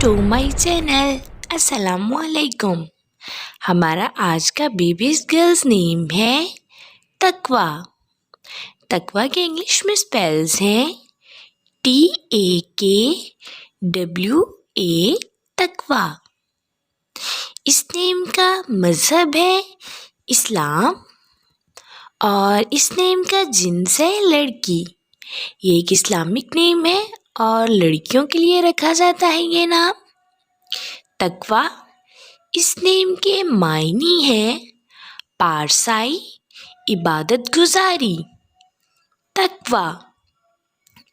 To my channel. अस्सलामुअलैकुम। हमारा आज का बेबीज गर्ल्स नेम है तकवा। तकवा के इंग्लिश में स्पेल्स हैं TAKWA तकवा। इस नेम का मज़हब है इस्लाम और इस नेम का जिन्स है लड़की। ये एक इस्लामिक नेम है और लड़कियों के लिए रखा जाता है ये नाम। तकवा इस नेम के मायने हैं पारसाई इबादत गुजारी। तकवा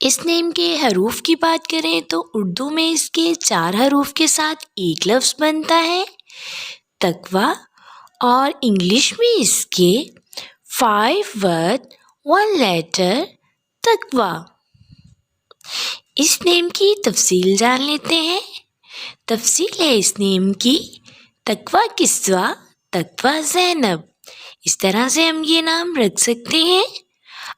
इस नेम के हरूफ की बात करें तो उर्दू में इसके 4 हरूफ के साथ एक लफ्ज़ बनता है तकवा और इंग्लिश में इसके 5 वर्ड 1 लेटर तकवा। इस नेम की तफसील जान लेते हैं। तफसील है इस नेम की तकवा किस्वा तकवा ज़ैनब। इस तरह से हम ये नाम रख सकते हैं।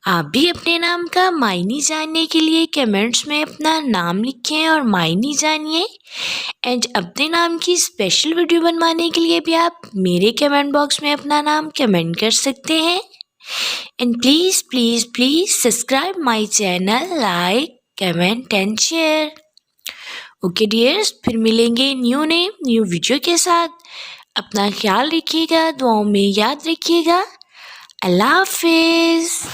आप भी अपने नाम का मायने जानने के लिए कमेंट्स में अपना नाम लिखें और मायने जानिए। एंड अपने नाम की स्पेशल वीडियो बनवाने के लिए भी आप मेरे कमेंट बॉक्स में अपना नाम कमेंट कर सकते हैं। And please subscribe my channel, like, comment and share. Okay dears, फिर मिलेंगे न्यू नेम न्यू वीडियो के साथ। अपना ख्याल रखिएगा, दुआओं में याद रखिएगा। अल्लाह हाफिज़।